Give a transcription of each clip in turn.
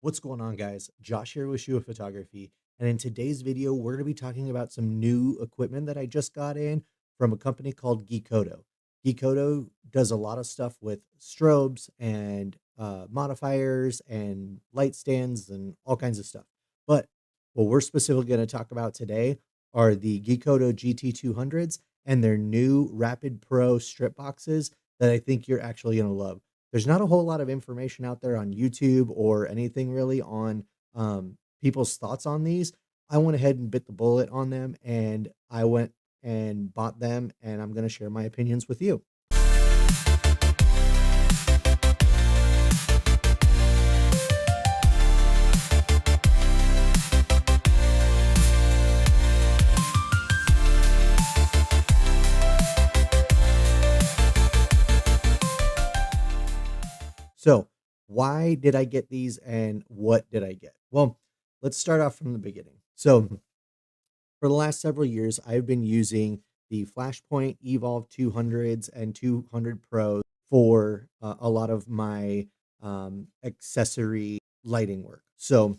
What's going on, guys? Josh here with Shua Photography, and in today's video, we're going to be talking about some new equipment that I just got in from a company called Geekoto. Geekoto does a lot of stuff with strobes and modifiers and light stands and all kinds of stuff. But what we're specifically going to talk about today are the Geekoto GT200s and their new Rapid Pro strip boxes that I think you're actually going to love. There's not a whole lot of information out there on YouTube or anything really on people's thoughts on these. I went ahead and bit the bullet on them, and I went and bought them, and I'm going to share my opinions with you. So, why did I get these and what did I get? Well, let's start off from the beginning. So, for the last several years, I've been using the Flashpoint Evolv 200s and 200 Pros for a lot of my accessory lighting work. So,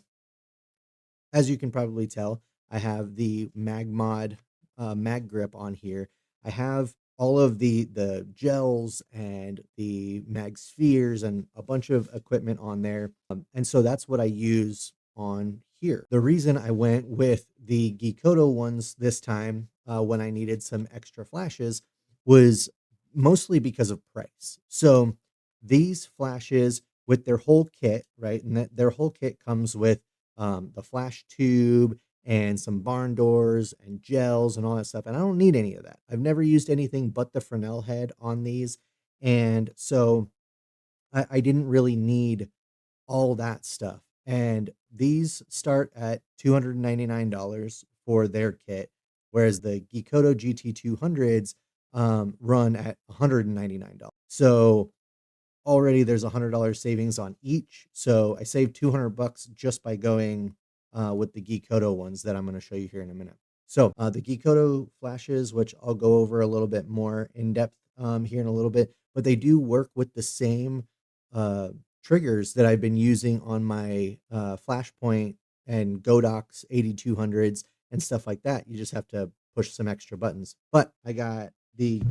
as you can probably tell, I have the MagMod mag grip on here. I have all of the gels and the mag spheres and a bunch of equipment on there. And so that's what I use on here. The reason I went with the Geekoto ones this time when I needed some extra flashes was mostly because of price. So these flashes with their whole kit, right? And their whole kit comes with the flash tube and some barn doors and gels and all that stuff. And I don't need any of that. I've never used anything but the Fresnel head on these. And so I didn't really need all that stuff. And these start at $299 for their kit, whereas the Geekoto GT200s run at $199. So already there's $100 savings on each. So I saved 200 bucks just by going with the Geekoto ones that I'm going to show you here in a minute. So the Geekoto flashes, which I'll go over a little bit more in depth here in a little bit, but they do work with the same triggers that I've been using on my Flashpoint and Godox 8200s and stuff like that. You just have to push some extra buttons. But I got the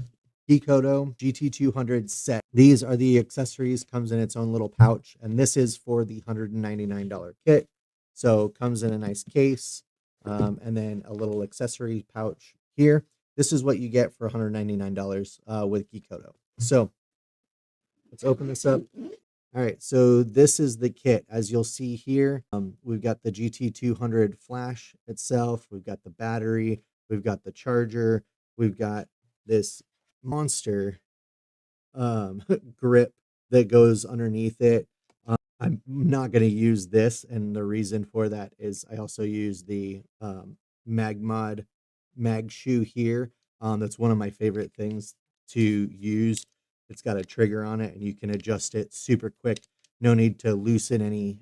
Geekoto GT200 set. These are the accessories, comes in its own little pouch, and this is for the $199 kit. So comes in a nice case, and then a little accessory pouch here. This is what you get for $199 with Geekoto. So let's open this up. All right, so this is the kit. As you'll see here, we've got the GT200 flash itself. We've got the battery. We've got the charger. We've got this monster grip that goes underneath it. I'm not going to use this, and the reason for that is I also use the MagMod mag shoe here. That's one of my favorite things to use. It's got a trigger on it, and you can adjust it super quick. No need to loosen any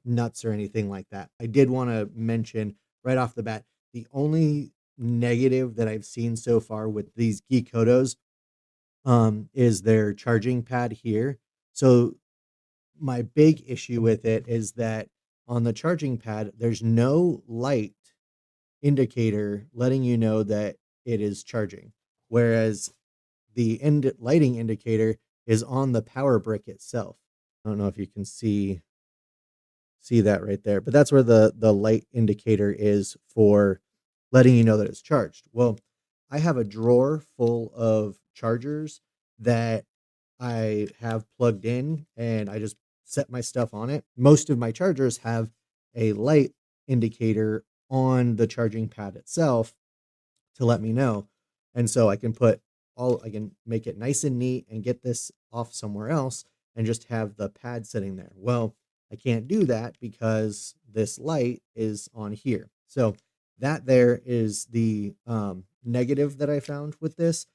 nuts or anything like that. I did want to mention right off the bat, the only negative that I've seen so far with these Geekotos is their charging pad here. So my big issue with it is that on the charging pad, there's no light indicator letting you know that it is charging. Whereas the lighting indicator is on the power brick itself. I don't know if you can see that right there, but that's where the light indicator is for letting you know that it's charged. Well, I have a drawer full of chargers that I have plugged in, and I just set my stuff on it. Most of my chargers have a light indicator on the charging pad itself to let me know. And so I can make it nice and neat and get this off somewhere else and just have the pad sitting there. Well, I can't do that because this light is on here. So that there is the negative that I found with this.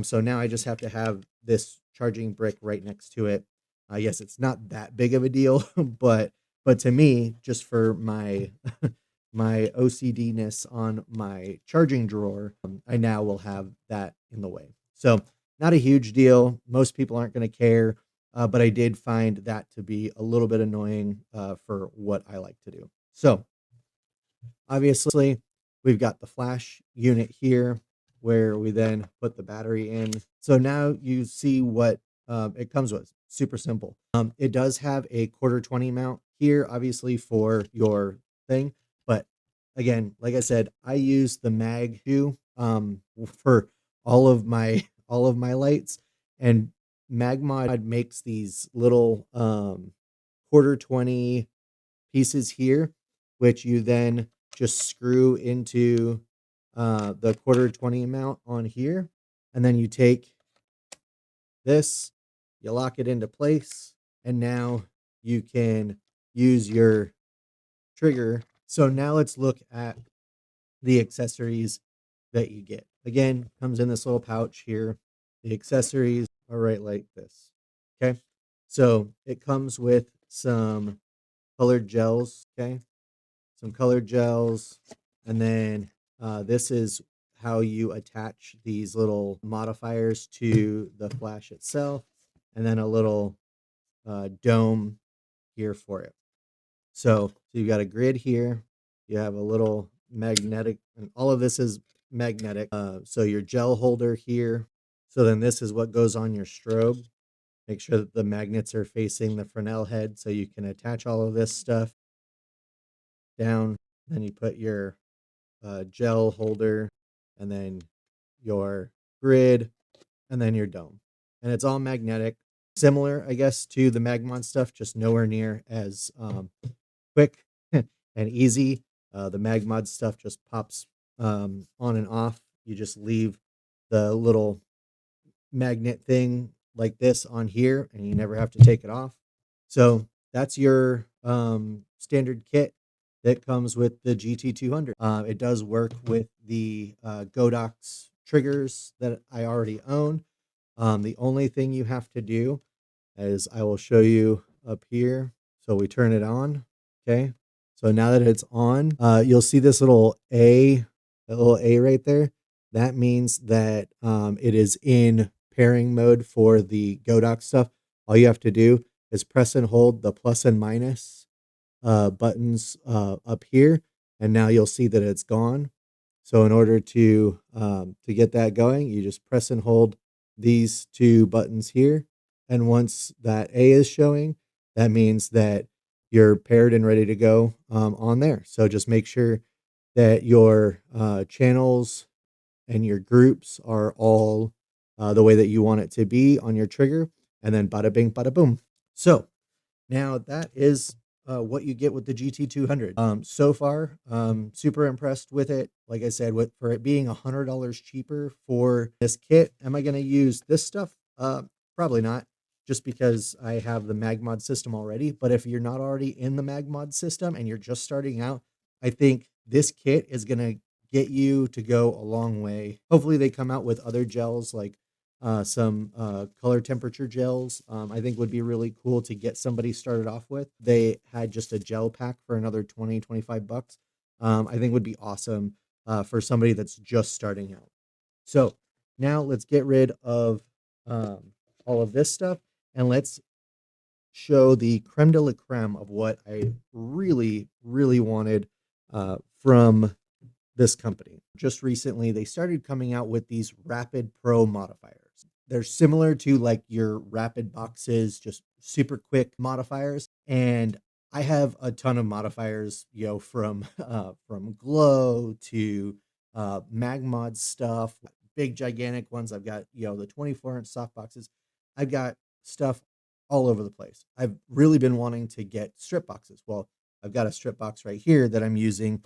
So now I just have to have this charging brick right next to it. Yes, it's not that big of a deal, but to me, just for my my OCD-ness on my charging drawer, I now will have that in the way. So not a huge deal. Most people aren't going to care. but I did find that to be a little bit annoying for what I like to do. So obviously, we've got the flash unit here where we then put the battery in. So now you see what it comes with. Super simple. It does have a 1/4 20 mount here, obviously for your thing. But again, like I said, I use the Mag 2 for all of my lights, and MagMod makes these little 1/4 20 pieces here, which you then just screw into the 1/4 20 mount on here. And then you take this, you lock it into place, and now you can use your trigger. So now let's look at the accessories that you get. Again, comes in this little pouch here. The accessories are right like this. Okay. So it comes with some colored gels. Okay. Some colored gels, and then this is how you attach these little modifiers to the flash itself, and then a little dome here for it. So you've got a grid here, you have a little magnetic, and all of this is magnetic. So your gel holder here. So then this is what goes on your strobe. Make sure that the magnets are facing the Fresnel head so you can attach all of this stuff down. Then you put your gel holder, and then your grid, and then your dome. And it's all magnetic. Similar, I guess, to the MagMod stuff, just nowhere near as quick and easy. The MagMod stuff just pops on and off. You just leave the little magnet thing like this on here, and you never have to take it off. So that's your standard kit that comes with the GT200. It does work with the Godox triggers that I already own. The only thing you have to do is I will show you up here. So we turn it on. Okay. So now that it's on, you'll see this little A, that little A right there. That means that it is in pairing mode for the Godox stuff. All you have to do is press and hold the plus and minus buttons up here, and now you'll see that it's gone. So in order to get that going, you just press and hold these two buttons here, and once that A is showing, that means that you're paired and ready to go on there. So just make sure that your channels and your groups are all the way that you want it to be on your trigger, and then bada bing, bada boom. So now that is what you get with the GT200. So far, super impressed with it. Like I said, for it being $100 cheaper for this kit, am I going to use this stuff? Probably not, just because I have the MagMod system already. But if you're not already in the MagMod system and you're just starting out, I think this kit is going to get you to go a long way. Hopefully they come out with other gels like some color temperature gels. I think would be really cool to get somebody started off with. They had just a gel pack for another 20-25 bucks. I think would be awesome for somebody that's just starting out. So now let's get rid of all of this stuff, and let's show the creme de la creme of what I really, really wanted from this company. Just recently, they started coming out with these Rapid Pro modifiers. They're similar to like your Rapid boxes, just super quick modifiers. And I have a ton of modifiers, from Glow to MagMod stuff, big gigantic ones. I've got the 24-inch soft boxes. I've got stuff all over the place. I've really been wanting to get strip boxes. Well, I've got a strip box right here that I'm using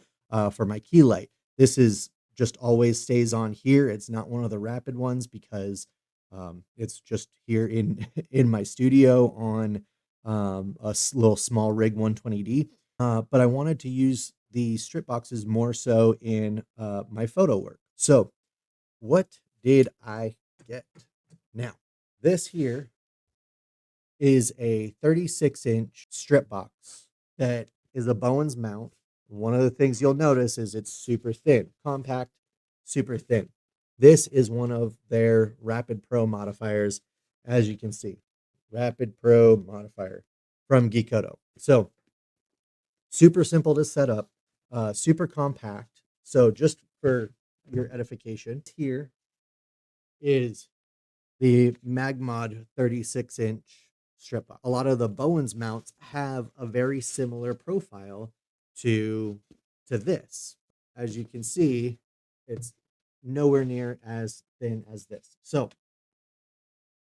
for my key light. This is just always stays on here. It's not one of the Rapid ones because it's just here in in my studio on a little small rig 120D. But I wanted to use the strip boxes more so in my photo work. So what did I get? Now, this here is a 36-inch strip box that is a Bowens mount. One of the things you'll notice is it's super thin, compact, super thin. This is one of their Rapid Pro modifiers, as you can see. Rapid Pro modifier from Geekoto. So super simple to set up, super compact. So just for your edification, here is the MagMod 36-inch strip box. A lot of the Bowens mounts have a very similar profile to this. As you can see, it's nowhere near as thin as this. So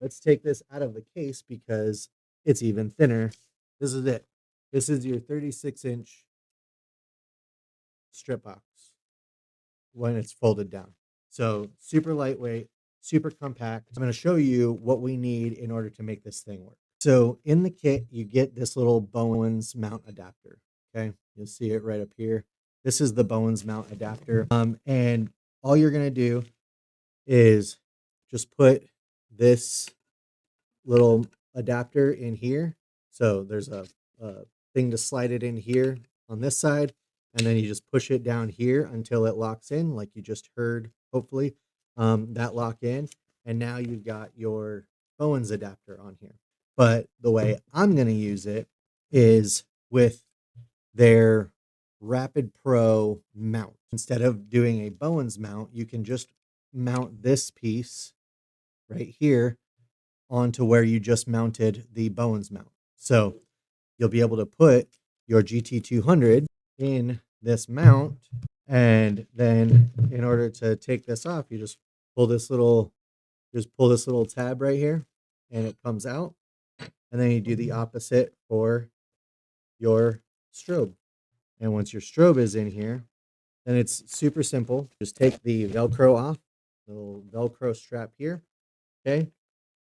let's take this out of the case because it's even thinner. This is it. This is your 36-inch strip box when it's folded down. So super lightweight, super compact. I'm going to show you what we need in order to make this thing work. So in the kit, you get this little Bowens mount adapter. Okay, you'll see it right up here. This is the Bowens mount adapter. And all you're going to do is just put this little adapter in here. So there's a thing to slide it in here on this side, and then you just push it down here until it locks in, like you just heard, hopefully, that lock in. And now you've got your Bowens adapter on here. But the way I'm going to use it is with their Rapid Pro mount. Instead of doing a Bowens mount, you can just mount this piece right here onto where you just mounted the Bowens mount. So you'll be able to put your GT200 in this mount, and then in order to take this off, you just pull this little tab right here, and it comes out. And then you do the opposite for your strobe. And once your strobe is in here, then it's super simple. Just take the Velcro off, the little Velcro strap here, okay?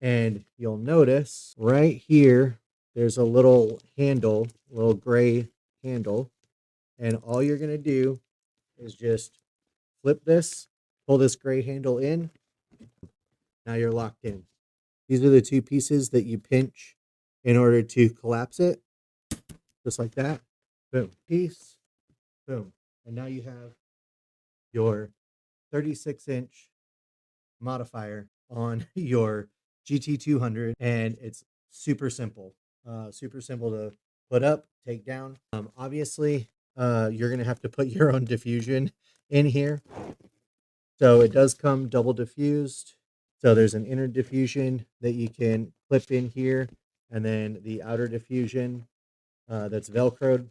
And you'll notice right here, there's a little handle, a little gray handle. And all you're going to do is just flip this, pull this gray handle in. Now you're locked in. These are the two pieces that you pinch in order to collapse it. Just like that. Boom. Piece. Boom. And now you have your 36-inch modifier on your GT200, and it's super simple. Super simple to put up, take down. Obviously, you're going to have to put your own diffusion in here. So it does come double diffused. So there's an inner diffusion that you can clip in here, and then the outer diffusion that's Velcroed.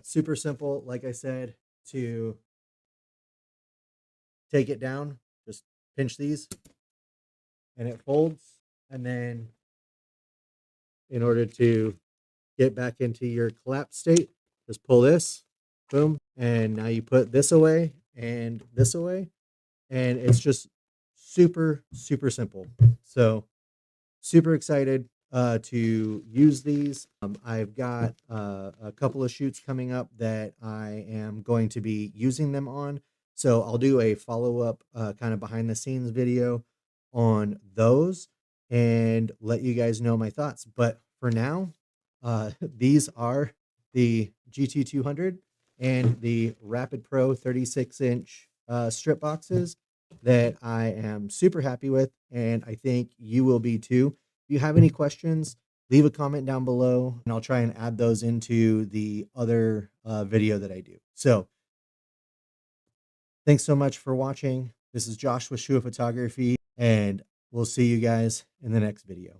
Super simple, like I said, to take it down. Just pinch these, and it folds. And then in order to get back into your collapse state, just pull this, boom, and now you put this away and this away, and it's just super, super simple. So super excited to use these. I've got a couple of shoots coming up that I am going to be using them on. So I'll do a follow-up kind of behind the scenes video on those and let you guys know my thoughts. But for now, these are the GT200 and the Rapid Pro 36-inch strip boxes that I am super happy with, and I think you will be too. If you have any questions, leave a comment down below, and I'll try and add those into the other video that I do. So thanks so much for watching. This is Josh with Shua Photography, and we'll see you guys in the next video.